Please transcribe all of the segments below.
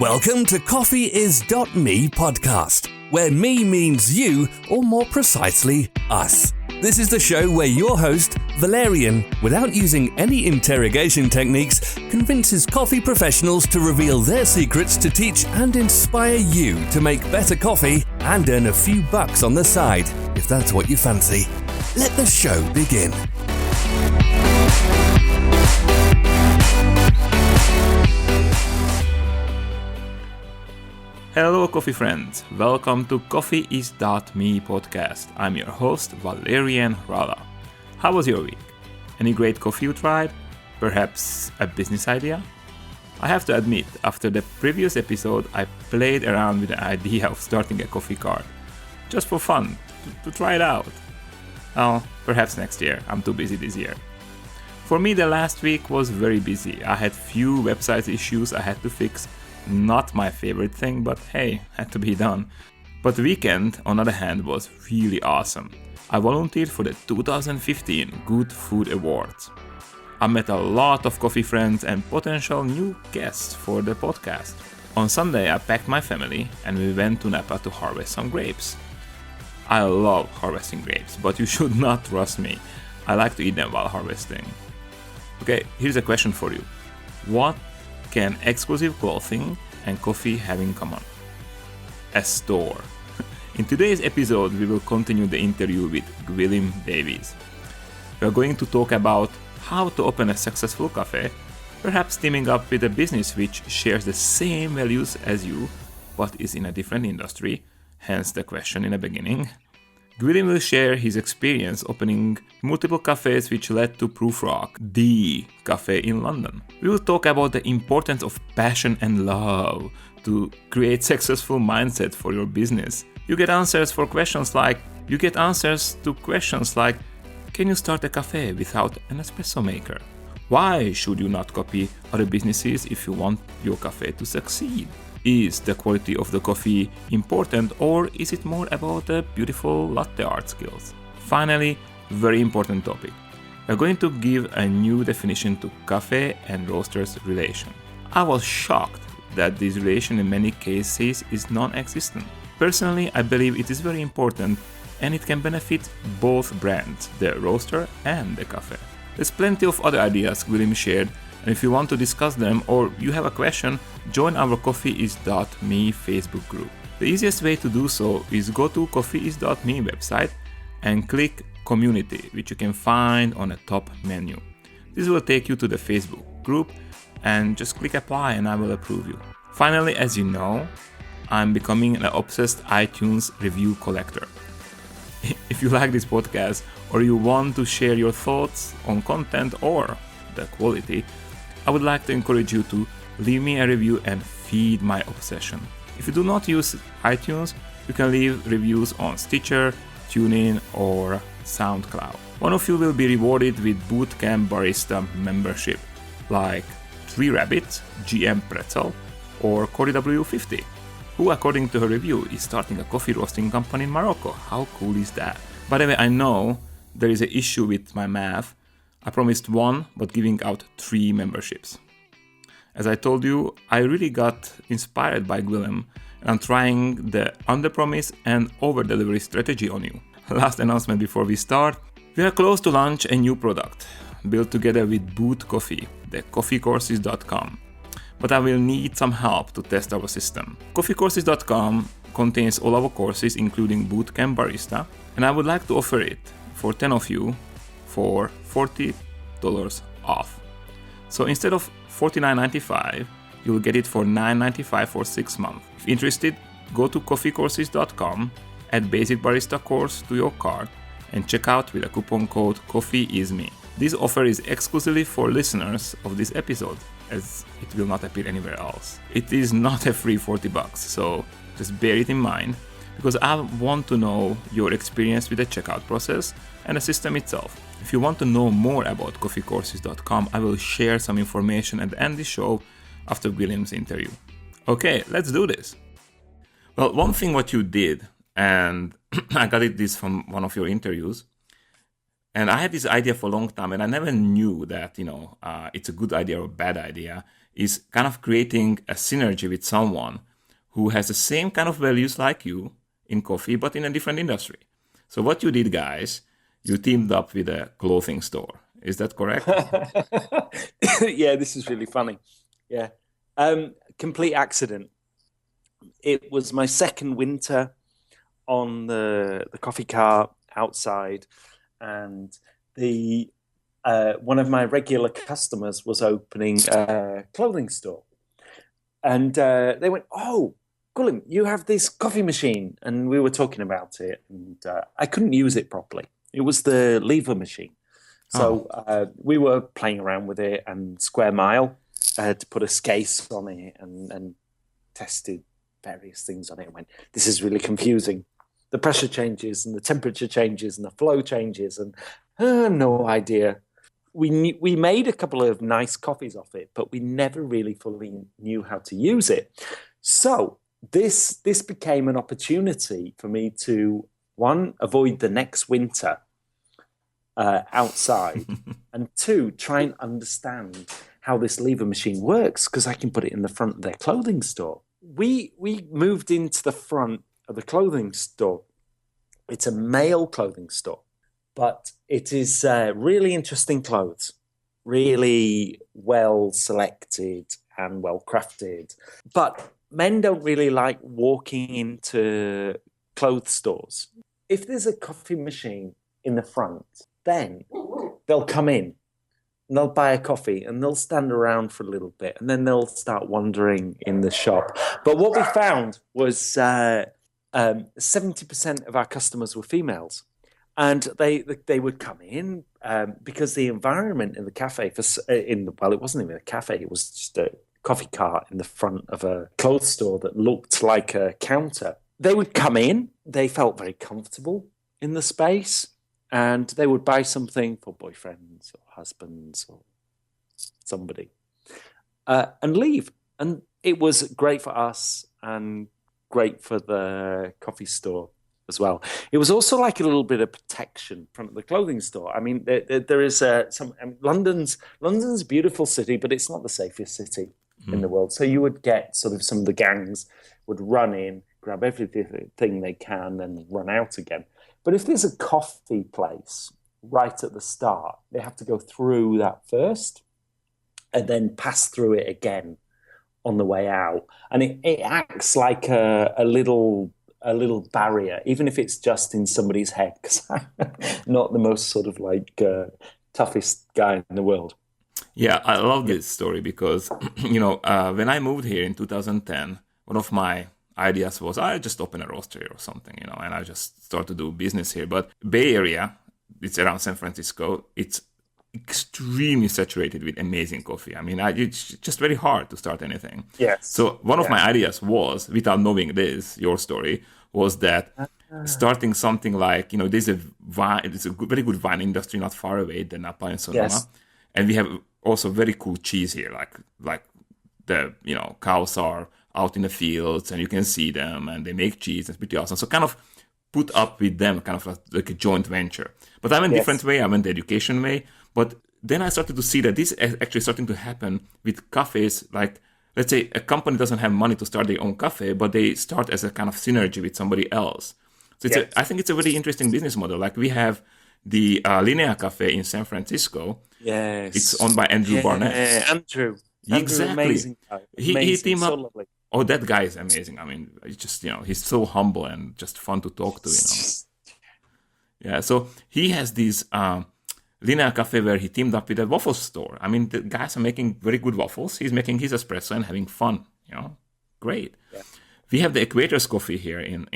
Welcome to CoffeeIs.me podcast, where me means you, or more precisely, us. This is the show where your host, Valerian, without using any interrogation techniques, convinces coffee professionals to reveal their secrets to teach and inspire you to make better coffee and earn a few bucks on the side, if that's what you fancy. Let the show begin. Hello coffee friends, welcome to CoffeeIs.me podcast. I'm your host Valerian Rala. How was your week? Any great coffee you tried? Perhaps a business idea? I have to admit, after the previous episode I played around with the idea of starting a coffee cart. Just for fun, to try it out. Well, perhaps next year, I'm too busy this year. For me the last week was very busy. I had few website issues I had to fix. Not my favorite thing, but hey, had to be done. But the weekend, on the other hand, was really awesome. I volunteered for the 2015 Good Food Awards. I met a lot of coffee friends and potential new guests for the podcast. On Sunday, I packed my family and we went to Napa to harvest some grapes. I love harvesting grapes, but you should not trust me. I like to eat them while harvesting. Okay, here's a question for you. What can exclusive clothing and coffee have in common? A store. In today's episode, we will continue the interview with Gwilym Davies. We are going to talk about how to open a successful cafe, perhaps teaming up with a business which shares the same values as you, but is in a different industry, hence the question in the beginning. Gwilym will share his experience opening multiple cafes which led to Prufrock, the cafe in London. We will talk about the importance of passion and love to create successful mindset for your business. You get answers to questions like, can you start a cafe without an espresso maker? Why should you not copy other businesses if you want your cafe to succeed? Is the quality of the coffee important, or is it more about the beautiful latte art skills? Finally, very important topic. We're going to give a new definition to cafe and roasters relation. I was shocked that this relation in many cases is non-existent. Personally, I believe it is very important and it can benefit both brands, the roaster and the cafe. There's plenty of other ideas Gwilym shared, and if you want to discuss them or you have a question, join our CoffeeIs.me Facebook group. The easiest way to do so is go to CoffeeIs.me website and click Community, which you can find on the top menu. This will take you to the Facebook group and just click Apply and I will approve you. Finally, as you know, I'm becoming an obsessed iTunes review collector. If you like this podcast or you want to share your thoughts on content or the quality, I would like to encourage you to leave me a review and feed my obsession. If you do not use iTunes, you can leave reviews on Stitcher, TuneIn or SoundCloud. One of you will be rewarded with Bootcamp Barista membership, like 3 Rabbits, GM Pretzel or Corey W50, who according to her review is starting a coffee roasting company in Morocco. How cool is that? By the way, I know there is an issue with my math. I promised 1, but giving out 3 memberships. As I told you, I really got inspired by Gwilym, and I'm trying the under-promise and over-delivery strategy on you. Last announcement before we start, we are close to launch a new product, built together with Boot Coffee, the coffeecourses.com. But I will need some help to test our system. Coffeecourses.com contains all our courses, including Bootcamp Barista, and I would like to offer it for 10 of you for $40 off. So instead of $49.95, you'll get it for $9.95 for 6 months. If interested, go to coffeecourses.com, add Basic Barista course to your cart, and check out with a coupon code CoffeeIsMe. This offer is exclusively for listeners of this episode, as it will not appear anywhere else. It is not a free $40, so just bear it in mind, because I want to know your experience with the checkout process and the system itself. If you want to know more about coffeecourses.com, I will share some information at the end of the show after Gwilym's interview. Okay, let's do this. Well, one thing what you did, and I got this from one of your interviews, and I had this idea for a long time, and I never knew that, it's a good idea or a bad idea, is kind of creating a synergy with someone who has the same kind of values like you in coffee, but in a different industry. So what you did, guys, you teamed up with a clothing store. Is that correct? Yeah, this is really funny. Yeah. Complete accident. It was my second winter on the coffee cart outside, and the one of my regular customers was opening a clothing store. And they went, "Oh, Gwilym, you have this coffee machine." And we were talking about it, and I couldn't use it properly. It was the lever machine. So we were playing around with it, and Square Mile to put a scase on it and tested various things on it. And went, "This is really confusing. The pressure changes and the temperature changes and the flow changes, and no idea." We made a couple of nice coffees off it, but we never really fully knew how to use it. So this became an opportunity for me to, one, avoid the next winter outside, and two, try and understand how this lever machine works, because I can put it in the front of their clothing store. We moved into the front of the clothing store. It's a male clothing store, but it is really interesting clothes, really well selected and well crafted. But men don't really like walking into clothes stores. If there's a coffee machine in the front, then they'll come in and they'll buy a coffee and they'll stand around for a little bit and then they'll start wandering in the shop. But what we found was 70% of our customers were females. And they would come in because the environment in the cafe, it wasn't even a cafe, it was just a coffee cart in the front of a clothes store that looked like a counter. They would come in, they felt very comfortable in the space, and they would buy something for boyfriends or husbands or somebody and leave. And it was great for us and great for the coffee store as well. It was also like a little bit of protection from the clothing store. I mean, there is London's a beautiful city, but it's not the safest city in the world. So you would get sort of some of the gangs would run in, grab everything they can, and run out again. But if there's a coffee place right at the start, they have to go through that first and then pass through it again on the way out. And it acts like a little barrier, even if it's just in somebody's head, because I'm not the most sort of toughest guy in the world. Yeah, I love this story because, when I moved here in 2010, one of my ideas was I just open a roastery or something, and I just start to do business here. But Bay Area, it's around San Francisco, it's extremely saturated with amazing coffee. I mean, it's just very hard to start anything. Yes. So one of my ideas was, without knowing your story, was that starting something like, there's a very good wine industry not far away, the Napa and Sonoma. Yes. And we have also very cool cheese here, like the, cows are out in the fields and you can see them and they make cheese. It's pretty awesome. So kind of put up with them, kind of like a joint venture. But I went a different way. I went the education way. But then I started to see that this is actually starting to happen with cafes. Like, let's say a company doesn't have money to start their own cafe, but they start as a kind of synergy with somebody else. So I think it's a very interesting business model. Like we have the Linea Cafe in San Francisco. Yes. It's owned by Andrew Barnett. Yeah, Andrew. Exactly. Amazing guy. He teamed up. Lovely. Oh, that guy is amazing. I mean, it's just, he's so humble and just fun to talk to, Yeah, so he has this Linea Cafe where he teamed up with a waffle store. I mean, the guys are making very good waffles. He's making his espresso and having fun, Great. Yeah. We have the Equators Coffee here in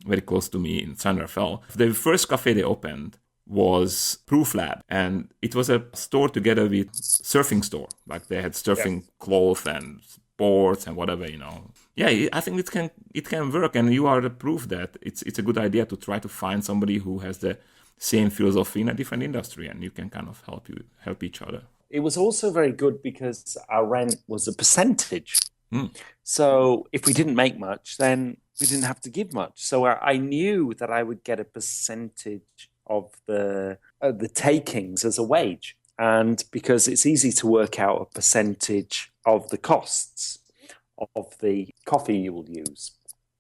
very close to me in San Rafael. The first cafe they opened was Proof Lab, and it was a store together with surfing store. Like they had surfing clothes and boards and whatever, Yeah, I think it can work, and you are the proof that it's a good idea to try to find somebody who has the same philosophy in a different industry, and you can kind of help each other. It was also very good because our rent was a percentage. So if we didn't make much, then we didn't have to give much. So I knew that I would get a percentage of the takings as a wage. And because it's easy to work out a percentage of the costs of the coffee you will use.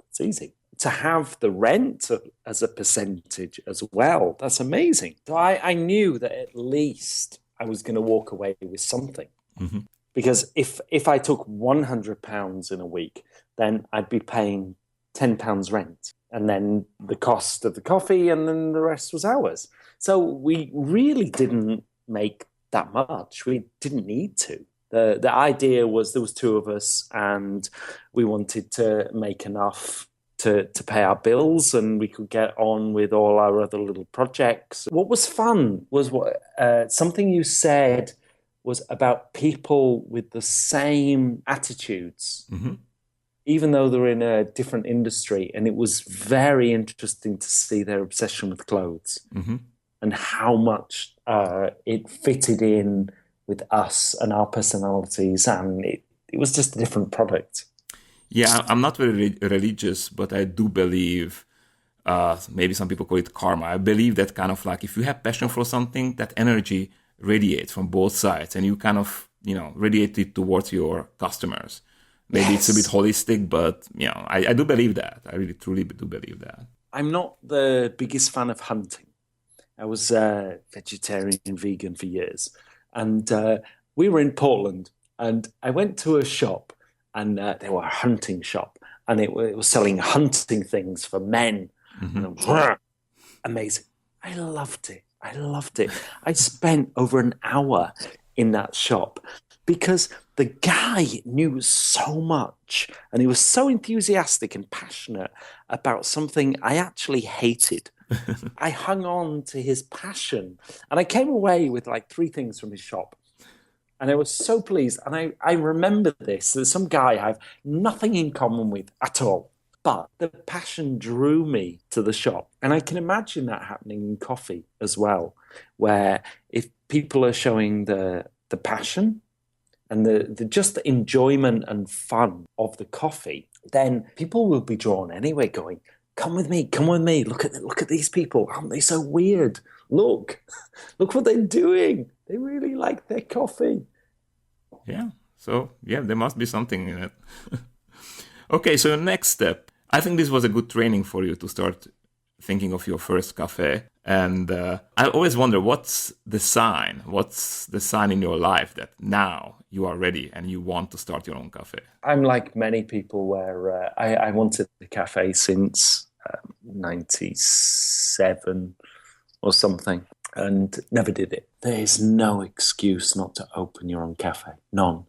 It's easy. To have the rent as a percentage as well, that's amazing. So I knew that at least I was going to walk away with something. Mm-hmm. Because if I took £100 in a week, then I'd be paying £10 rent, and then the cost of the coffee, and then the rest was ours. So we really didn't make that much. We didn't need to. The idea was there was two of us, and we wanted to make enough to pay our bills, and we could get on with all our other little projects. What was fun was something you said was about people with the same attitudes, Mm-hmm. even though they're in a different industry. And it was very interesting to see their obsession with clothes Mm-hmm. and how much it fitted in with us and our personalities. And it was just a different product. Yeah, I'm not very religious, but I do believe, maybe some people call it karma. I believe that kind of like if you have passion for something, that energy radiates from both sides, and you kind of, radiate it towards your customers. Maybe It's a bit holistic, but, I do believe that. I really, truly do believe that. I'm not the biggest fan of hunting. I was vegetarian and vegan for years. And we were in Portland, and I went to a shop, and they were a hunting shop, and it was selling hunting things for men. Mm-hmm. And amazing. I loved it. I spent over an hour in that shop because the guy knew so much, and he was so enthusiastic and passionate about something I actually hated. I hung on to his passion, and I came away with like 3 things from his shop. And I was so pleased. And I remember this. There's some guy I have nothing in common with at all. But the passion drew me to the shop. And I can imagine that happening in coffee as well, where if people are showing the passion and the just the enjoyment and fun of the coffee, then people will be drawn anyway, going, come with me. Look at these people. Aren't they so weird? Look what they're doing. They really like their coffee. Yeah. So, there must be something in it. Okay, so next step. I think this was a good training for you to start thinking of your first cafe. And I always wonder, what's the sign? What's the sign in your life that now you are ready and you want to start your own cafe? I'm like many people where I wanted a cafe since 97 or something, and never did it. There is no excuse not to open your own cafe. None.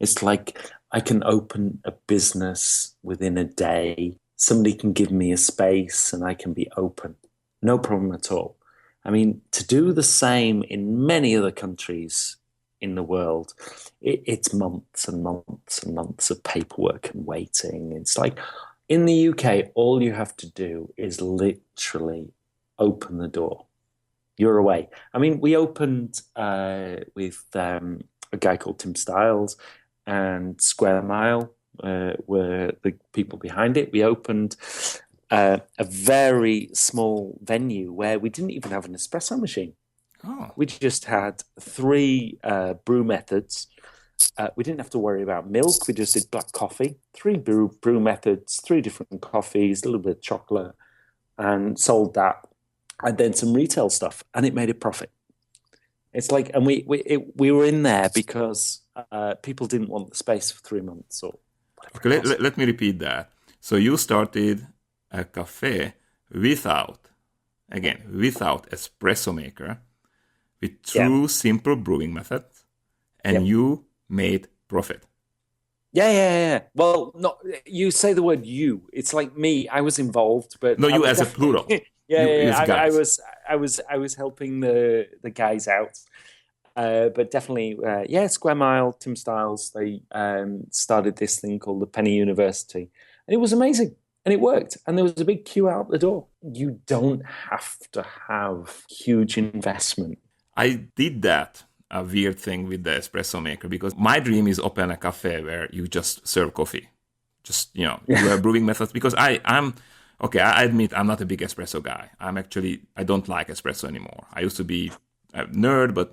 It's like I can open a business within a day. Somebody can give me a space and I can be open. No problem at all. I mean, to do the same in many other countries in the world, it's months and months and months of paperwork and waiting. It's like in the UK, all you have to do is literally open the door. You're away. I mean, we opened with a guy called Tim Stiles, and Square Mile were the people behind it. We opened a very small venue where we didn't even have an espresso machine. Oh. We just had 3 brew methods. We didn't have to worry about milk. We just did black coffee, 3 brew methods, 3 different coffees, a little bit of chocolate, and sold that. And then some retail stuff, and it made a profit. It's like, and we were in there because people didn't want the space for 3 months or whatever. Okay, let me repeat that. So you started a cafe without espresso maker, with true simple brewing methods, and you made profit. Yeah. Well, no, you say the word you. It's like me. I was involved, but no, you as a plural. I was helping the guys out, but definitely, Square Mile, Tim Stiles, they started this thing called the Penny University, and it was amazing, and it worked, and there was a big queue out the door. You don't have to have huge investment. I did that, a weird thing with the espresso maker, because my dream is open a cafe where you just serve coffee, you have brewing methods, because I'm. Okay, I admit I'm not a big espresso guy. I don't like espresso anymore. I used to be a nerd, but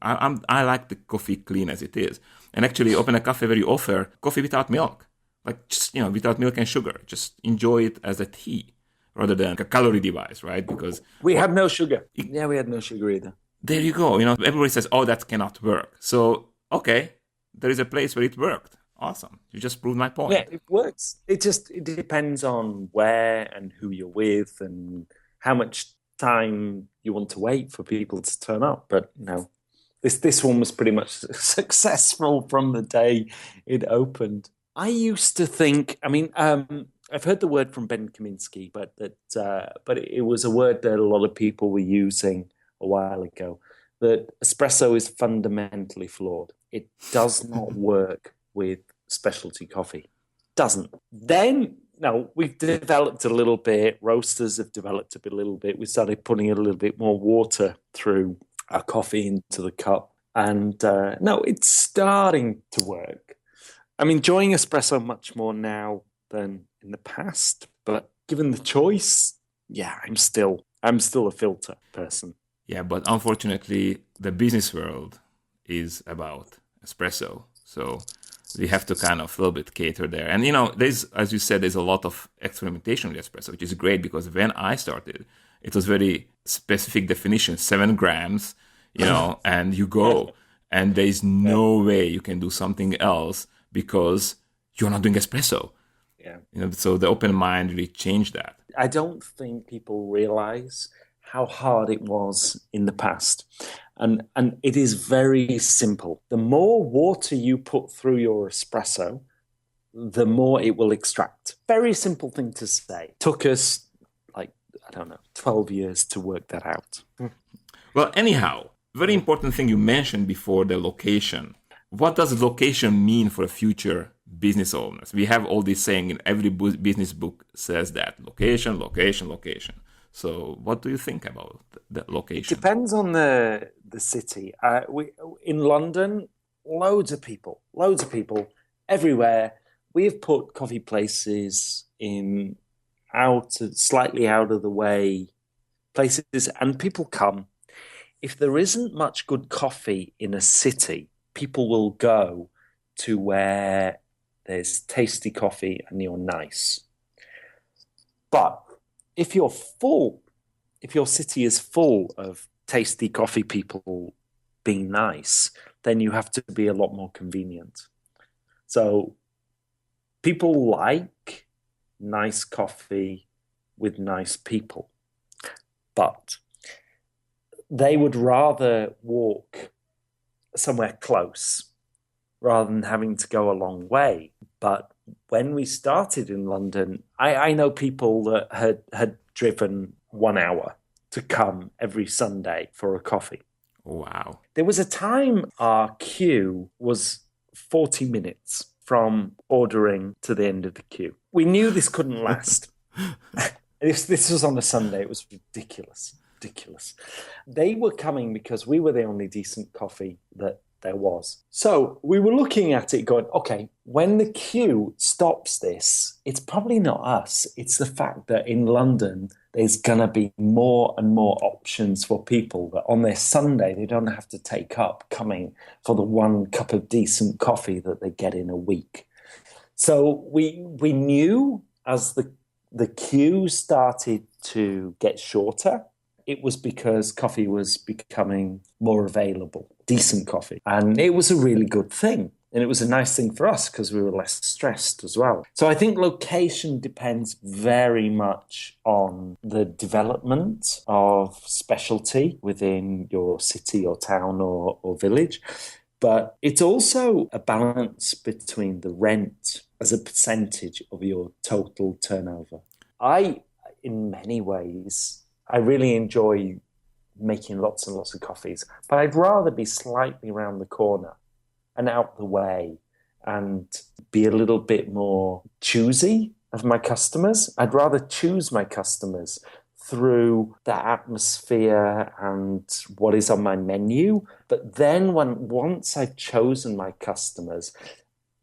I like the coffee clean as it is. and actually open a cafe where you offer coffee without milk. Like just, without milk and sugar. Just enjoy it as a tea rather than a calorie device, right? Because we had no sugar. Yeah, we had no sugar either. There you go. Everybody says, oh, that cannot work. So, okay, there is a place where it worked. Awesome. You just proved my point. Yeah, it works. It depends on where and who you're with and how much time you want to wait for people to turn up. But this one was pretty much successful from the day it opened. I used to think, I've heard the word from Ben Kaminsky, but it was a word that a lot of people were using a while ago, that espresso is fundamentally flawed. It does not work with specialty coffee. Doesn't. Then, we've developed a little bit. Roasters have developed a little bit. We started putting a little bit more water through our coffee into the cup. And it's starting to work. I'm enjoying espresso much more now than in the past. But given the choice, I'm still a filter person. Yeah, but unfortunately, the business world is about espresso. So we have to kind of a little bit cater there. And, there's, as you said, there's a lot of experimentation with espresso, which is great because when I started, it was very specific definition, 7 grams, and you go. And there's no way you can do something else because you're not doing espresso. Yeah. So the open mind really changed that. I don't think people realize how hard it was in the past. And it is very simple. The more water you put through your espresso, the more it will extract. Very simple thing to say. Took us, 12 years to work that out. Well, anyhow, very important thing you mentioned before, the location. What does location mean for future business owners? We have all this saying in every business book says that. Location, location, location. So what do you think about the location? It depends on the city. In London, loads of people everywhere. We've put coffee places in slightly out of the way places, and people come. If there isn't much good coffee in a city, people will go to where there's tasty coffee and you're nice. But if your city is full of tasty coffee people being nice, then you have to be a lot more convenient. So people like nice coffee with nice people, but they would rather walk somewhere close rather than having to go a long way. But when we started in London, I know people that had driven 1 hour to come every Sunday for a coffee. Wow. There was a time our queue was 40 minutes from ordering to the end of the queue. We knew this couldn't last. This was on a Sunday. It was ridiculous. They were coming because we were the only decent coffee that there was. So we were looking at it going, okay, when the queue stops this, it's probably not us. It's the fact that in London, there's going to be more and more options for people that on their Sunday, they don't have to take up coming for the 1 cup of decent coffee that they get in a week. So we knew as the queue started to get shorter, it was because coffee was becoming more available, decent coffee. And it was a really good thing. And it was a nice thing for us because we were less stressed as well. So I think location depends very much on the development of specialty within your city or town or village. But it's also a balance between the rent as a percentage of your total turnover. In many ways, I really enjoy making lots and lots of coffees, but I'd rather be slightly around the corner and out the way and be a little bit more choosy of my customers. I'd rather choose my customers through the atmosphere and what is on my menu. But then once I've chosen my customers,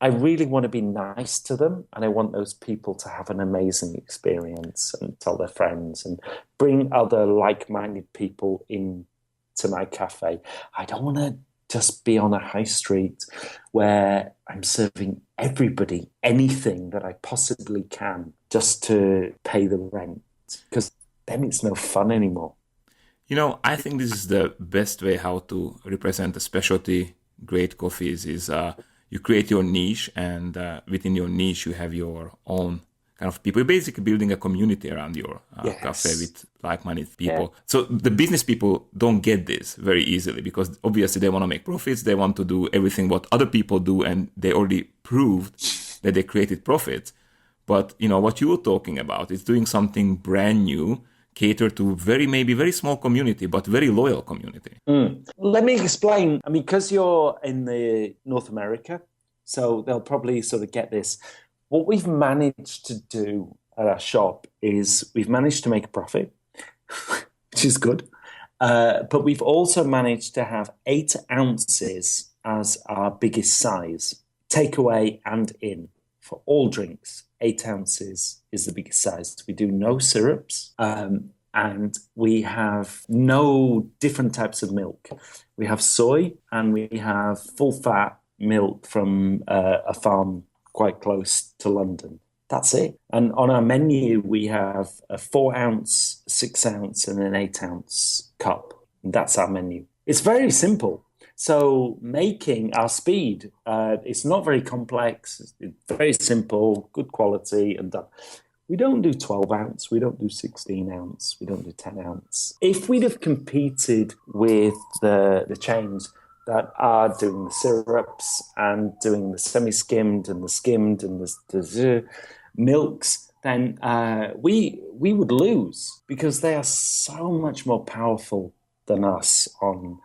I really want to be nice to them, and I want those people to have an amazing experience and tell their friends and bring other like-minded people into my cafe. I don't want to just be on a high street where I'm serving everybody anything that I possibly can just to pay the rent, because then it's no fun anymore. I think this is the best way how to represent a specialty great coffees is you create your niche, and within your niche you have your own kind of people. You're basically building a community around your cafe with like-minded people. Yeah. So the business people don't get this very easily because obviously they want to make profits. They want to do everything what other people do, and they already proved that they created profits. But what you were talking about is doing something brand new, cater to maybe very small community, but very loyal community. Let me explain. I mean, because you're in the North America, so they'll probably sort of get this. What we've managed to do at our shop is we've managed to make a profit, which is good. But we've also managed to have 8 ounces as our biggest size, takeaway and in, for all drinks. 8 ounces is the biggest size. We do no syrups, and we have no different types of milk. We have soy, and we have full-fat milk from a farm quite close to London. That's it. And on our menu, we have a 4-ounce, 6-ounce, and an 8-ounce cup. And that's our menu. It's very simple. So making our speed, it's not very complex. It's very simple, good quality, and done. We don't do 12-ounce. We don't do 16-ounce. We don't do 10-ounce. If we'd have competed with the chains that are doing the syrups and doing the semi-skimmed and the skimmed and the milks, then we would lose because they are so much more powerful than us on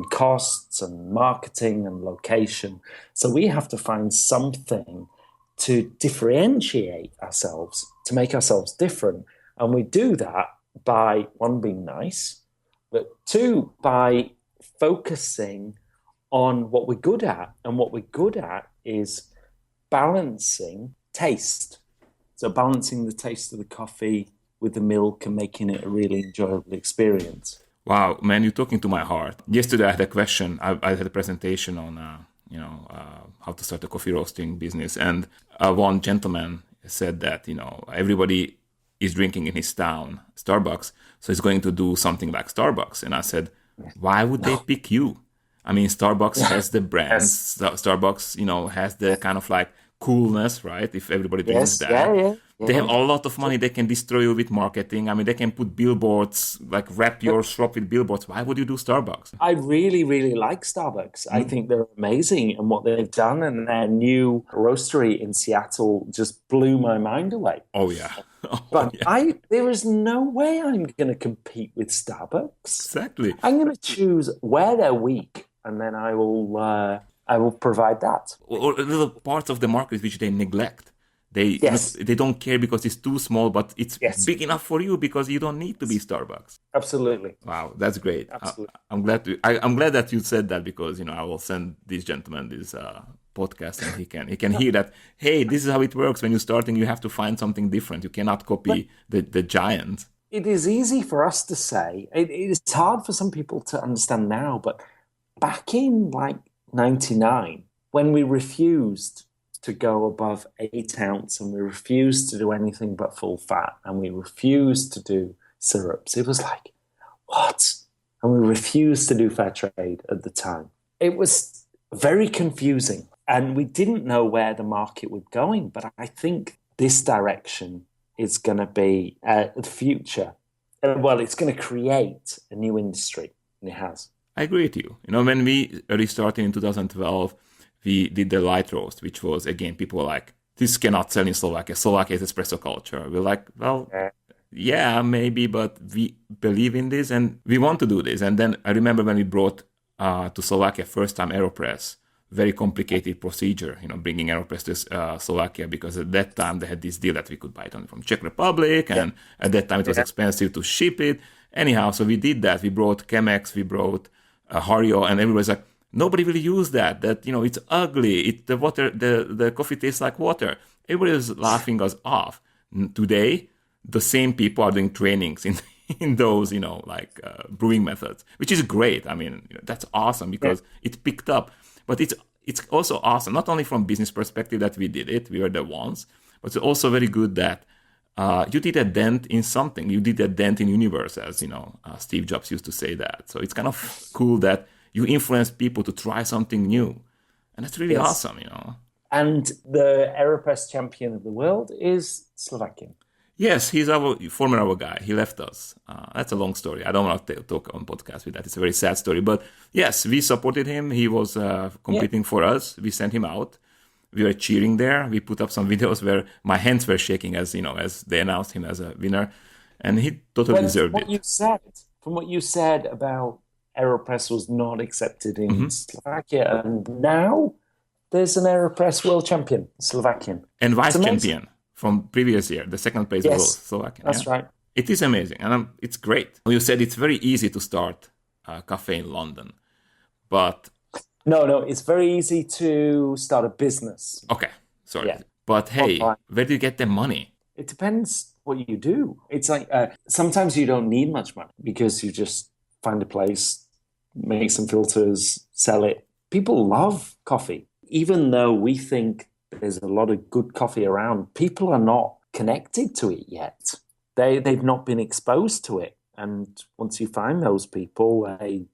costs and marketing and location. So we have to find something to differentiate ourselves, to make ourselves different. And we do that by, 1, being nice, but 2, by focusing on what we're good at. And what we're good at is balancing taste. So balancing the taste of the coffee with the milk and making it a really enjoyable experience. Wow, man, you're talking to my heart. Yesterday I had a question. I had a presentation on, how to start a coffee roasting business. And one gentleman said that, everybody is drinking in his town Starbucks, so he's going to do something like Starbucks. And I said, why would they pick you? I mean, Starbucks has the brand. Yes. Starbucks, has the kind of like coolness, right? If everybody drinks that. Yeah. They have a lot of money. They can destroy you with marketing. I mean, they can put billboards, like wrap your shop with billboards. Why would you do Starbucks? I really, really like Starbucks. I think they're amazing. And what they've done, and their new roastery in Seattle just blew my mind away. Oh, yeah. There is no way I'm going to compete with Starbucks. Exactly. I'm going to choose where they're weak, and then I will provide that. Or little parts of the market which they neglect. They don't care because it's too small, but it's big enough for you because you don't need to be Starbucks. Absolutely. Wow, that's great. Absolutely. I'm glad that you said that because I will send this gentleman this podcast and he can hear that. Hey, this is how it works. When you're starting, you have to find something different. You cannot copy the giant. It is easy for us to say. It is hard for some people to understand now, but back in like 99, when we refused to go above 8 ounce and we refused to do anything but full fat and we refused to do syrups, it was like, what? And we refused to do fair trade at the time. It was very confusing and we didn't know where the market was going, but I think this direction is going to be the future. Well, it's going to create a new industry, and it has. I agree with you. When we restarted in 2012, we did the light roast, which was, again, people were like, this cannot sell in Slovakia. Slovakia is espresso culture. We're like, well, yeah, maybe, but we believe in this and we want to do this. And then I remember when we brought to Slovakia first time AeroPress, very complicated procedure, bringing AeroPress to Slovakia, because at that time they had this deal that we could buy it only from Czech Republic. And at that time it was expensive to ship it. Anyhow, so we did that. We brought Chemex, we brought Hario, and everybody's like, nobody will use that, it's ugly. The coffee tastes like water. Everybody was laughing us off. Today, the same people are doing trainings in those, brewing methods, which is great. I mean, that's awesome because it picked up. But it's also awesome, not only from business perspective that we did it, we were the ones, but it's also very good that you did a dent in something. You did a dent in universe, as Steve Jobs used to say that. So it's kind of cool that you influence people to try something new, and that's really awesome. And the AeroPress champion of the world is Slovakian. Yes, he's our guy. He left us. That's a long story. I don't want to talk on podcast with that. It's a very sad story. But yes, we supported him. He was competing for us. We sent him out. We were cheering there. We put up some videos where my hands were shaking as they announced him as a winner, and he totally deserved it. From what you said about AeroPress was not accepted in Slovakia, and now there's an AeroPress world champion, Slovakian, and vice champion from previous year. The second place was Slovakian. That's right. It is amazing, and it's great. You said it's very easy to start a cafe in London, but no, it's very easy to start a business. Okay, sorry. Yeah. But hey, where do you get the money? It depends what you do. It's like sometimes you don't need much money because you just find a place, make some filters, sell it. People love coffee. Even though we think there's a lot of good coffee around, people are not connected to it yet. They've not been exposed to it. And once you find those people, they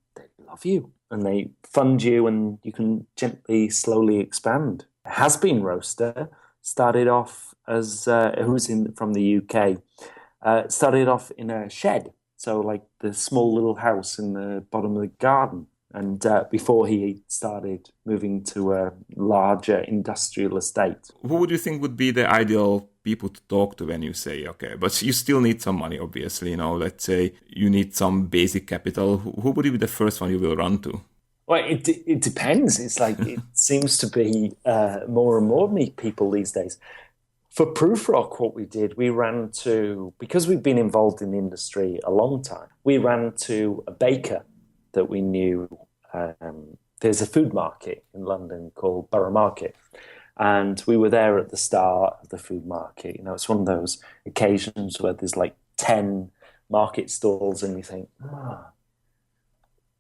love you. And they fund you, and you can gently, slowly expand. Has Been Roaster started off as from the UK. Started off in a shed, so like the small little house in the bottom of the garden. And before he started moving to a larger industrial estate. Who would you think would be the ideal people to talk to when you say, okay, but you still need some money, obviously, let's say you need some basic capital. Who would be the first one you will run to? Well, it depends. It's like, it seems to be more and more people these days. For Prufrock, what we did, we ran to, because we've been involved in the industry a long time, we ran to a baker that we knew. There's a food market in London called Borough Market, and we were there at the start of the food market. It's one of those occasions where there's like 10 market stalls and you think,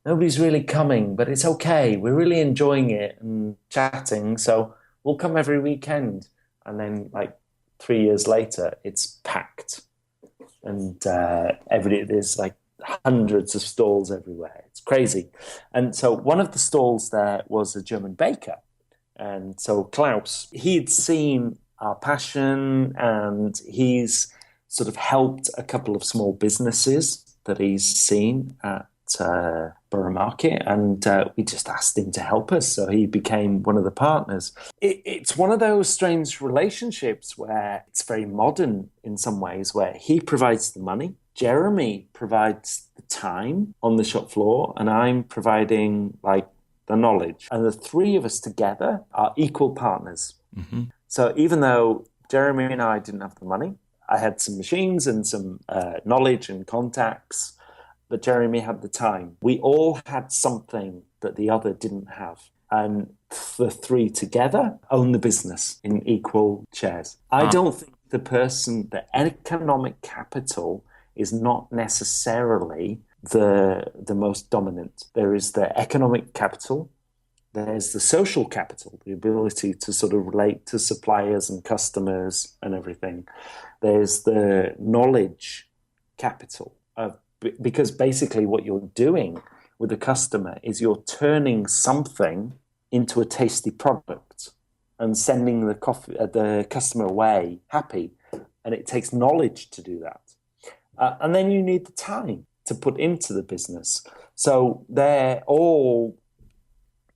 nobody's really coming, but it's okay. We're really enjoying it and chatting, so we'll come every weekend. And then like 3 years later, it's packed, and there's like hundreds of stalls everywhere. It's crazy. And so one of the stalls there was a German baker. And so Klaus, he'd seen our passion, and he's sort of helped a couple of small businesses that he's seen at Borough Market, and we just asked him to help us. So he became one of the partners. It's one of those strange relationships where it's very modern in some ways, where he provides the money, Jeremy provides the time on the shop floor, and I'm providing like the knowledge. And the three of us together are equal partners. Mm-hmm. So even though Jeremy and I didn't have the money, I had some machines and some knowledge and contacts, but Jeremy had the time. We all had something that the other didn't have. And the three together own the business in equal shares. I don't think the economic capital is not necessarily the most dominant. There is the economic capital, there's the social capital, the ability to sort of relate to suppliers and customers and everything. There's the knowledge capital, because basically what you're doing with the customer is you're turning something into a tasty product and sending the customer away happy, and it takes knowledge to do that. And then you need the time to put into the business. So they're all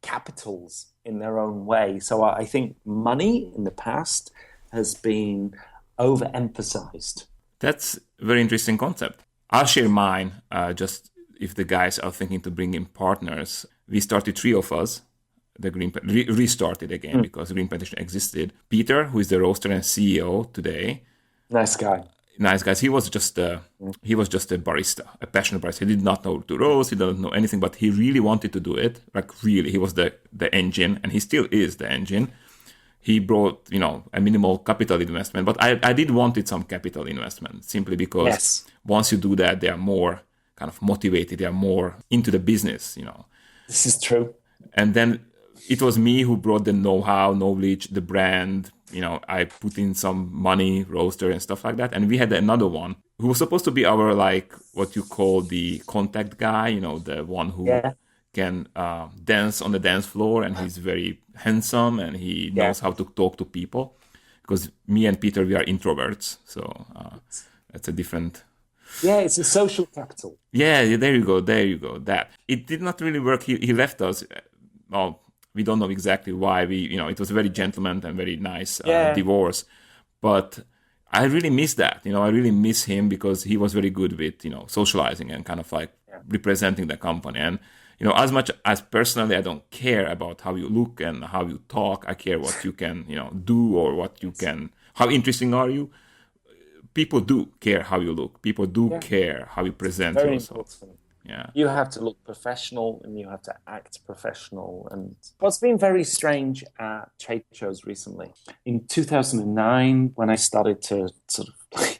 capitals in their own way. So I think money in the past has been overemphasized. That's a very interesting concept. I'll share mine, just if the guys are thinking to bring in partners. We started, three of us, the restarted again because Green Plantation existed. Peter, who is the roaster and CEO today. Nice guy. He was just a barista, a passionate barista. He did not know to roast, he didn't know anything, but he really wanted to do it. Like really, he was the engine, and he still is the engine. he brought, a minimal capital investment. But I did wanted some capital investment simply because once you do that, they are more kind of motivated. They are more into the business. This is true. And then it was me who brought the know-how, knowledge, the brand. I put in some money, roaster and stuff like that. And we had another one who was supposed to be our, like, what you call the contact guy, the one who can dance on the dance floor, and he's very handsome and he knows how to talk to people. Because me and Peter, we are introverts. So that's a different... Yeah, it's a social capital. Yeah, there you go. That. It did not really work. He left us. Well, we don't know exactly why. It was a very gentleman and very nice divorce. But I really miss that. I really miss him because he was very good with, socializing and kind of like representing the company. And, as much as personally I don't care about how you look and how you talk, I care what you can, do or what you can, how interesting are you. People do care how you look. People do care how you present very yourself. Important. Yeah. You have to look professional and you have to act professional. And what's been very strange at trade shows recently, in 2009, when I started to sort of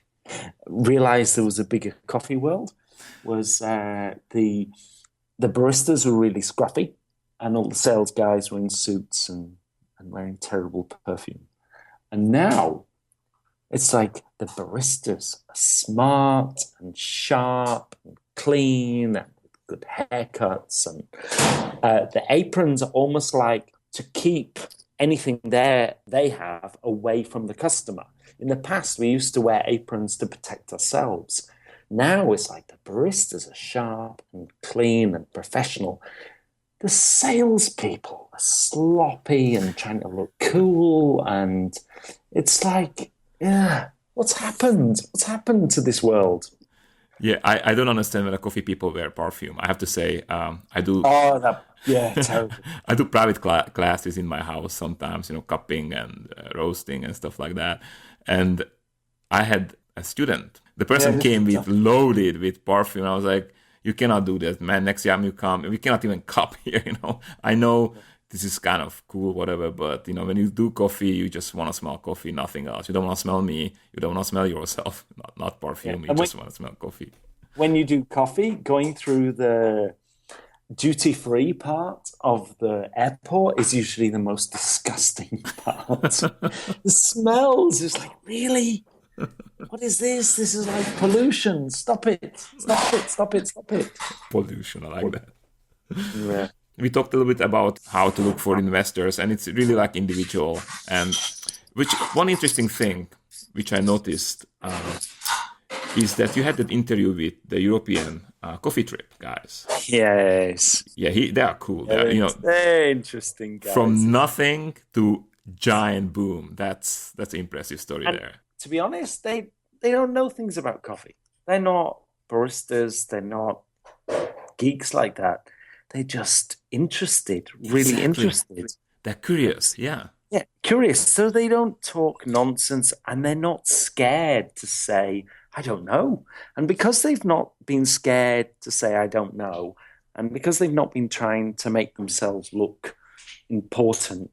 realize there was a bigger coffee world, was the baristas were really scruffy and all the sales guys were in suits and wearing terrible perfume. And now it's like the baristas are smart and sharp and clean and good haircuts, and the aprons are almost like to keep anything there they have away from the customer. In the past, we used to wear aprons to protect ourselves. Now it's like the baristas are sharp and clean and professional. The salespeople are sloppy and trying to look cool, and it's like, what's happened? What's happened to this world? Yeah, I don't understand when the coffee people wear perfume. I have to say, I do. Oh, terrible. I do private classes in my house sometimes, cupping and roasting and stuff like that. And I had a student. The person came loaded with perfume. I was like, you cannot do this, man. Next time you come, we cannot even cup here, I know this is kind of cool, whatever, but, when you do coffee, you just want to smell coffee, nothing else. You don't want to smell me. You don't want to smell yourself, not perfume. You just want to smell coffee. When you do coffee, going through the duty-free part of the airport is usually the most disgusting part. The smells is like, really? What is this? This is like pollution. Stop it. Pollution, I like that. Yeah. We talked a little bit about how to look for investors, and it's really like individual. And one interesting thing which I noticed is that you had that interview with the European coffee trip guys. Yes. Yeah, they are cool. They're interesting guys. From nothing to giant boom. That's an impressive story there. To be honest, they don't know things about coffee. They're not baristas. They're not geeks like that. They're just interested, really interested. They're curious, yeah. Yeah, curious. So they don't talk nonsense, and they're not scared to say, I don't know. And because they've not been scared to say, I don't know, and because they've not been trying to make themselves look important,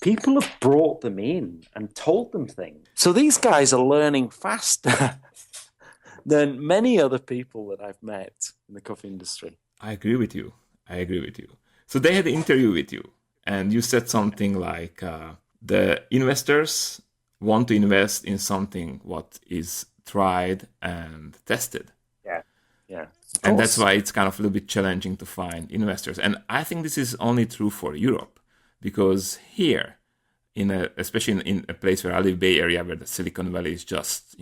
people have brought them in and told them things. So these guys are learning faster than many other people that I've met in the coffee industry. I agree with you. So they had an interview with you, and you said something like, the investors want to invest in something what is tried and tested. Yeah. And that's why it's kind of a little bit challenging to find investors. And I think this is only true for Europe, because here, especially in a place where I live, Bay Area, where the Silicon Valley is just,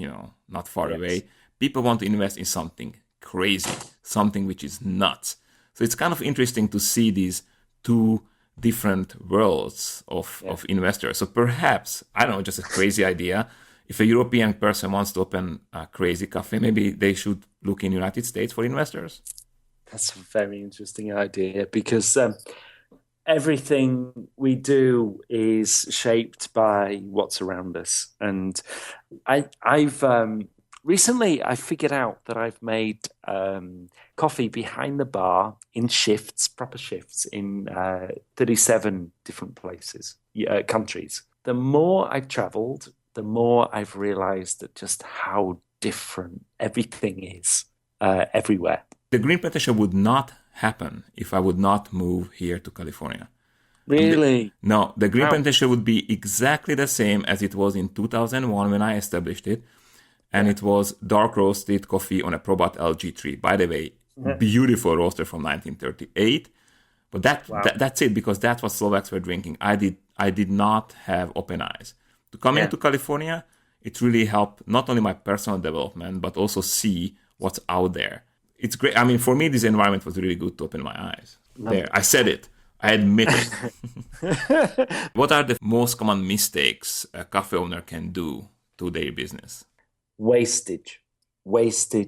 not far away, people want to invest in something crazy, something which is nuts. So it's kind of interesting to see these two different worlds of investors. So perhaps, I don't know, just a crazy idea. If a European person wants to open a crazy cafe, maybe they should look in the United States for investors. That's a very interesting idea, because everything we do is shaped by what's around us. And I've recently I figured out that I've made coffee behind the bar in shifts, proper shifts, in 37 different places, countries. the more I've traveled, the more I've realized that just how different everything is everywhere. The green plantation would not happen if I would not move here to California. Really? No, the green Wow. plantation would be exactly the same as it was in 2001 when I established it. And it was dark roasted coffee on a Probat LG3. By the way, beautiful roaster from 1938. But that's it, because that's what Slovaks were drinking. I did not have open eyes. To come into California, it really helped not only my personal development, but also see what's out there. It's great. I mean, for me, this environment was really good to open my eyes. There, I said it. I admit it. What are the most common mistakes a cafe owner can do to their business? Wastage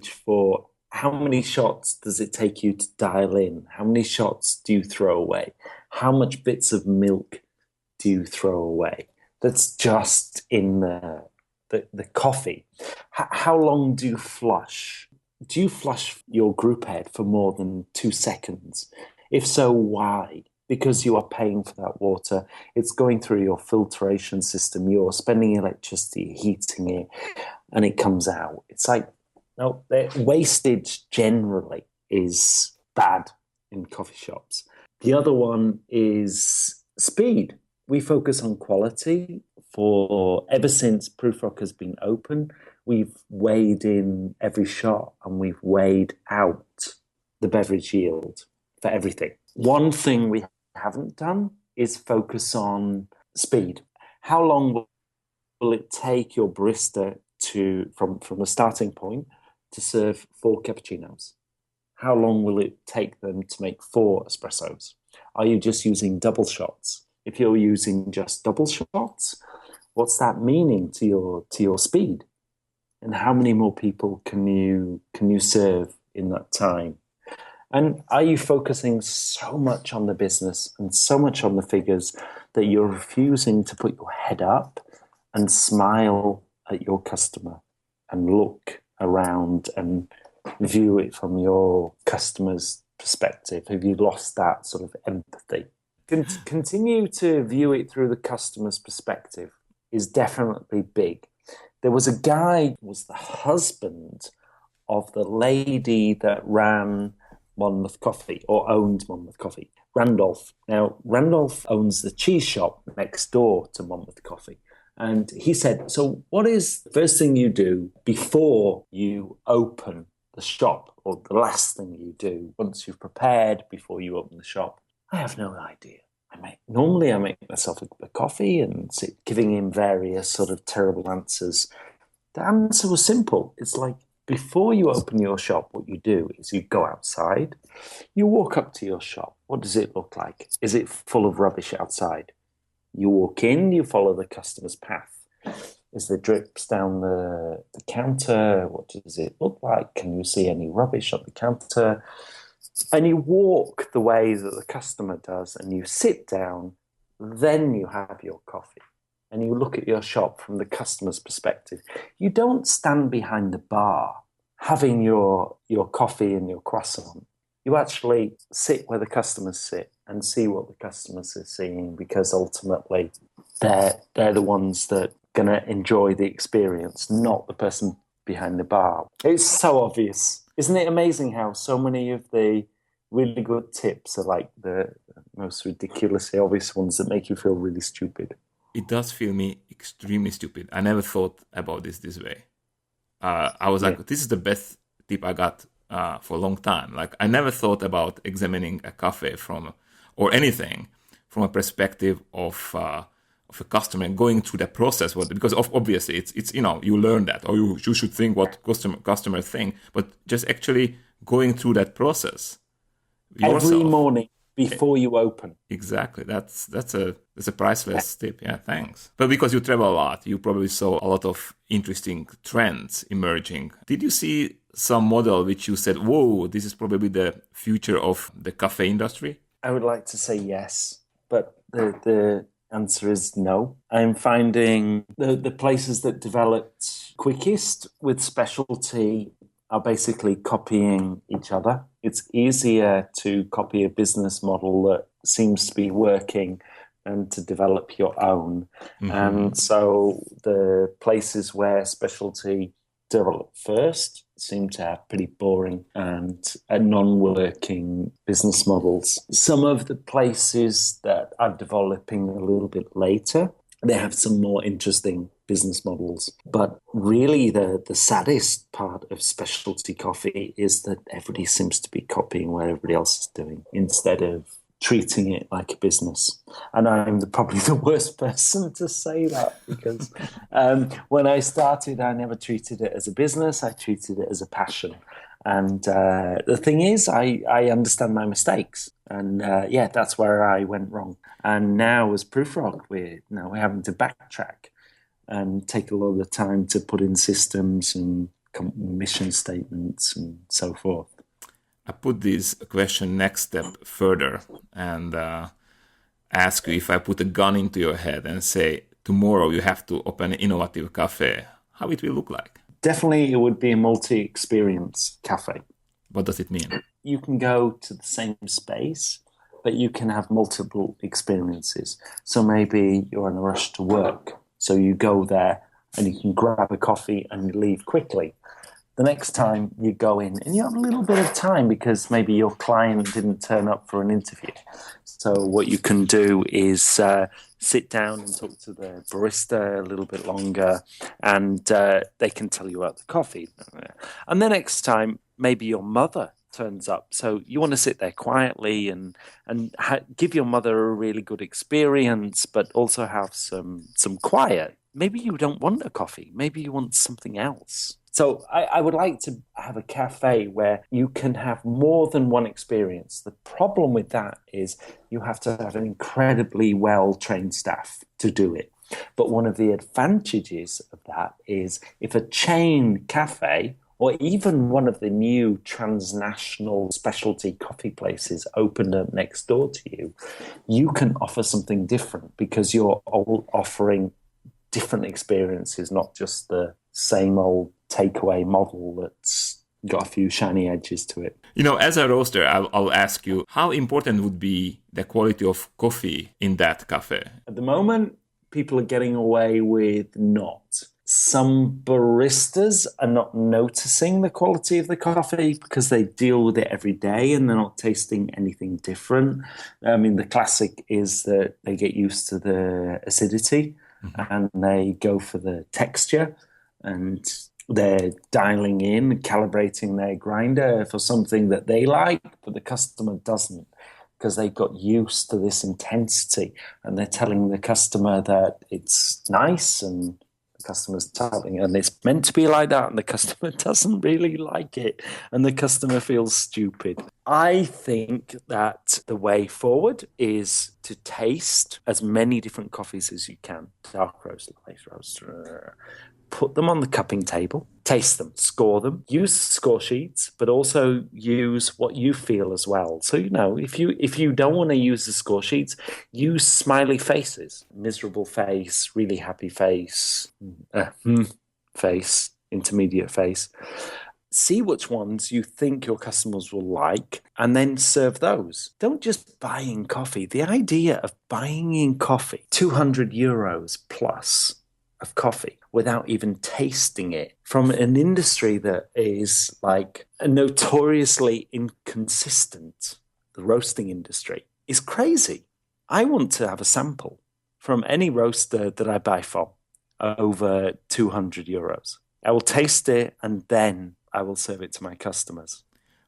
for how many shots does it take you to dial in? How many shots do you throw away? How much bits of milk do you throw away? That's just in the coffee. How long do you flush? Do you flush your group head for more than 2 seconds? If so, why? Because you are paying for that water. It's going through your filtration system. You're spending electricity, heating it, and it comes out. It's like, no, wastage generally is bad in coffee shops. The other one is speed. We focus on quality. Ever since Prufrock has been open, we've weighed in every shot and we've weighed out the beverage yield for everything. One thing we haven't done is focus on speed. How long will it take your barista from the starting point to serve 4 cappuccinos? How long will it take them to make 4 espressos? Are you just using double shots? If you're using just double shots, what's that meaning to your speed? And how many more people can you serve in that time? And are you focusing so much on the business and so much on the figures that you're refusing to put your head up and smile at your customer and look around and view it from your customer's perspective? Have you lost that sort of empathy? Continue to view it through the customer's perspective is definitely big. There was a guy who was the husband of the lady that ran Monmouth Coffee, or owned Monmouth Coffee, Randolph. Now, Randolph owns the cheese shop next door to Monmouth Coffee. And he said, so what is the first thing you do before you open the shop, or the last thing you do once you've prepared before you open the shop? I have no idea. Normally I make myself a coffee and giving him various sort of terrible answers. The answer was simple. It's like, before you open your shop, what you do is you go outside, you walk up to your shop. What does it look like? Is it full of rubbish outside? You walk in, you follow the customer's path. Is there drips down the counter? What does it look like? Can you see any rubbish on the counter? And you walk the way that the customer does, and you sit down, then you have your coffee. And you look at your shop from the customer's perspective. You don't stand behind the bar having your coffee and your croissant. You actually sit where the customers sit and see what the customers are seeing, because ultimately they're the ones that are going to enjoy the experience, not the person behind the bar. It's so obvious. Isn't it amazing how so many of the really good tips are like the most ridiculously obvious ones that make you feel really stupid? It does feel me extremely stupid. I never thought about this way. I was like, this is the best tip I got for a long time. Like, I never thought about examining a cafe or anything from a perspective of a customer and going through the process. Because obviously it's you learn that, or you should think what customers think, but just actually going through that process yourself. Every morning before you open. Exactly. That's a priceless tip. Yeah, thanks. But because you travel a lot, you probably saw a lot of interesting trends emerging. Did you see some model which you said, whoa, this is probably the future of the cafe industry? I would like to say yes, but the answer is no. I'm finding the places that developed quickest with specialty are basically copying each other. It's easier to copy a business model that seems to be working and to develop your own. Mm-hmm. And so the places where specialty developed first seem to have pretty boring and non-working business models. Some of the places that are developing a little bit later, they have some more interesting business models. But really the saddest part of specialty coffee is that everybody seems to be copying what everybody else is doing instead of treating it like a business. And I'm probably the worst person to say that because when I started, I never treated it as a business. I treated it as a passion. And the thing is, I understand my mistakes. And that's where I went wrong. And now as Prufrock, we're having to backtrack and take a lot of time to put in systems and mission statements and so forth. I put this question next step further and ask you, if I put a gun into your head and say, tomorrow you have to open an innovative cafe, how it will look like? Definitely it would be a multi-experience cafe. What does it mean? You can go to the same space, but you can have multiple experiences. So maybe you're in a rush to work, so you go there and you can grab a coffee and leave quickly. The next time you go in and you have a little bit of time because maybe your client didn't turn up for an interview. So what you can do is sit down and talk to the barista a little bit longer, and they can tell you about the coffee. And the next time, maybe your mother turns up. So you want to sit there quietly and give your mother a really good experience, but also have some quiet. Maybe you don't want a coffee. Maybe you want something else. So I would like to have a cafe where you can have more than one experience. The problem with that is you have to have an incredibly well-trained staff to do it. But one of the advantages of that is if a chain cafe or even one of the new transnational specialty coffee places opened up next door to you, you can offer something different because you're all offering different experiences, not just the same old takeaway model that's got a few shiny edges to it. As a roaster, I'll ask you, how important would be the quality of coffee in that cafe? At the moment, people are getting away with not. Some baristas are not noticing the quality of the coffee because they deal with it every day and they're not tasting anything different. I mean, the classic is that they get used to the acidity and they go for the texture, and they're dialing in, calibrating their grinder for something that they like, but the customer doesn't because they've got used to this intensity, and they're telling the customer that it's nice, and the customer's telling, and it's meant to be like that, and the customer doesn't really like it, and the customer feels stupid. I think that the way forward is to taste as many different coffees as you can. Dark roast, light roast, put them on the cupping table, taste them, score them, use score sheets, but also use what you feel as well. So, if you don't want to use the score sheets, use smiley faces, miserable face, really happy face, face, intermediate face. See which ones you think your customers will like and then serve those. Don't just buy in coffee. The idea of buying in coffee, 200 euros plus of coffee without even tasting it from an industry that is like notoriously inconsistent, the roasting industry, is crazy. I want to have a sample from any roaster that I buy from over 200 euros. I will taste it and then I will serve it to my customers.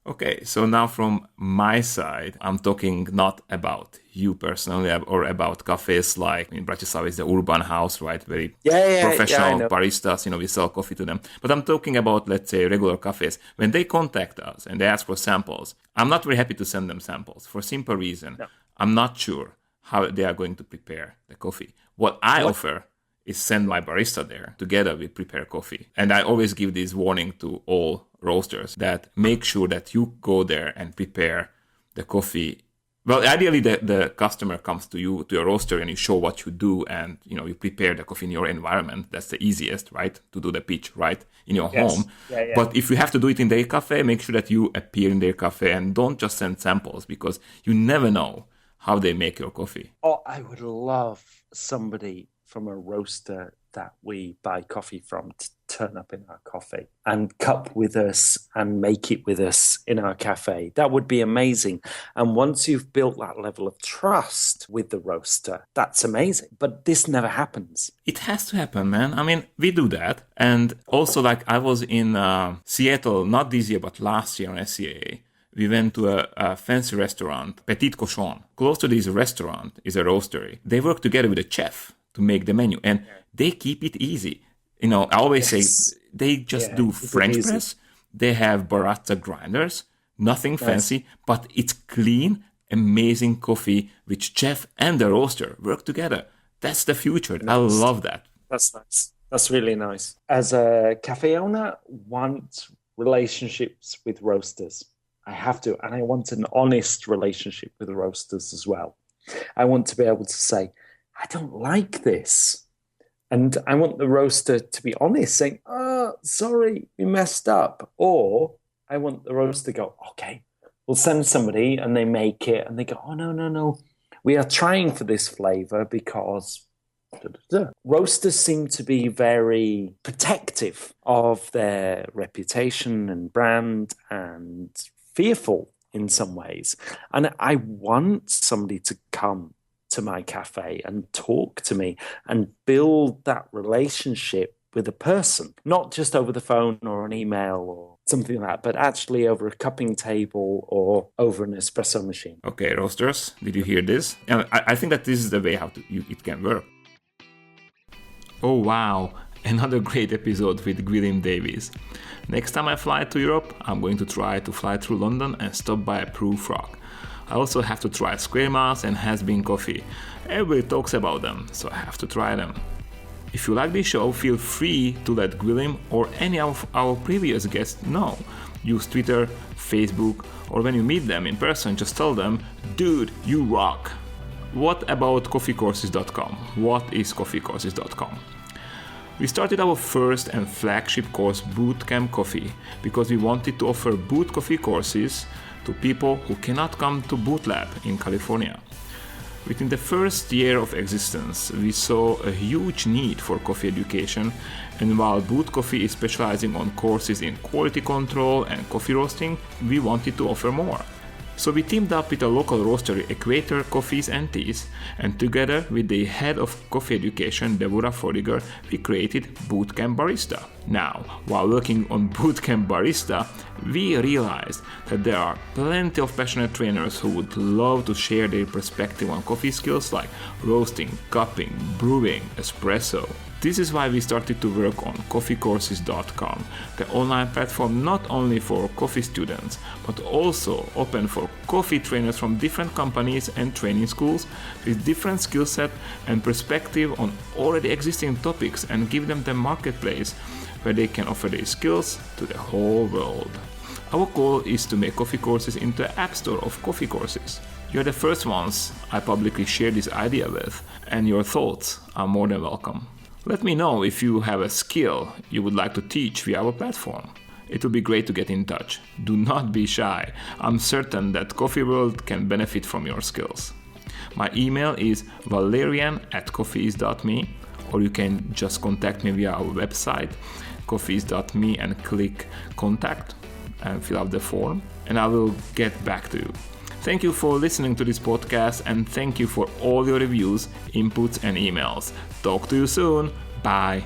Okay, so now from my side, I'm talking not about you personally or about cafes like in Bratislava is the Urban House, right? Very professional baristas, we sell coffee to them. But I'm talking about, let's say, regular cafes. When they contact us and they ask for samples, I'm not very happy to send them samples for a simple reason. No. I'm not sure how they are going to prepare the coffee. What I offer is send my barista there together with prepare coffee. And I always give this warning to all roasters that make sure that you go there and prepare the coffee. Well, ideally the customer comes to you, to your roaster, and you show what you do, and you prepare the coffee in your environment. That's the easiest, right? To do the pitch, right? In your home. Yeah. But if you have to do it in their cafe, make sure that you appear in their cafe and don't just send samples, because you never know how they make your coffee. Oh, I would love somebody from a roaster that we buy coffee from to turn up in our coffee and cup with us and make it with us in our cafe. That would be amazing. And once you've built that level of trust with the roaster, that's amazing. But this never happens. It has to happen, man. I mean, we do that. And also, like, I was in Seattle, not this year, but last year on SCAA. We went to a fancy restaurant, Petit Cochon. Close to this restaurant is a roastery. They work together with a chef to make the menu, and they keep it easy. You know, I always say they just do French press. They have barista grinders, nothing fancy, but it's clean, amazing coffee which chef and the roaster work together. That's the future. Nice. I love that. That's nice. That's really nice. As a cafe owner, want relationships with roasters. I have to, and I want an honest relationship with the roasters as well. I want to be able to say, I don't like this. And I want the roaster to be honest, saying, oh, sorry, we messed up. Or I want the roaster to go, okay, we'll send somebody and they make it. And they go, oh, no. We are trying for this flavor because... Roasters seem to be very protective of their reputation and brand and fearful in some ways. And I want somebody to come to my cafe and talk to me and build that relationship with a person, not just over the phone or an email or something like that, but actually over a cupping table or over an espresso machine. Okay, roasters, did you hear this? And I think that this is the way it can work. Oh wow, another great episode with Gwilym Davies. Next time I fly to Europe, I'm going to try to fly through London and stop by a Prufrock. I also have to try Square Miles and Has Been Coffee. Everybody talks about them, so I have to try them. If you like this show, feel free to let Gwilym or any of our previous guests know. Use Twitter, Facebook, or when you meet them in person, just tell them, dude, you rock. What about coffeecourses.com? What is coffeecourses.com? We started our first and flagship course, Bootcamp Coffee, because we wanted to offer boot coffee courses to people who cannot come to Boot Lab in California. Within the first year of existence, we saw a huge need for coffee education, and while Boot Coffee is specializing on courses in quality control and coffee roasting, we wanted to offer more. So we teamed up with a local roastery, Equator Coffees and Teas, and together with the head of coffee education, Deborah Fodiger, we created Bootcamp Barista. Now, while working on Bootcamp Barista, we realized that there are plenty of passionate trainers who would love to share their perspective on coffee skills like roasting, cupping, brewing, espresso. This is why we started to work on coffeecourses.com, the online platform not only for coffee students, but also open for coffee trainers from different companies and training schools with different skill set and perspective on already existing topics, and give them the marketplace where they can offer their skills to the whole world. Our goal is to make Coffee Courses into an app store of coffee courses. You're the first ones I publicly share this idea with, and your thoughts are more than welcome. Let me know if you have a skill you would like to teach via our platform. It would be great to get in touch. Do not be shy. I'm certain that Coffee World can benefit from your skills. My email is valerian@coffees.me, or you can just contact me via our website, coffees.me, and click contact and fill out the form, and I will get back to you. Thank you for listening to this podcast, and thank you for all your reviews, inputs, and emails. Talk to you soon. Bye.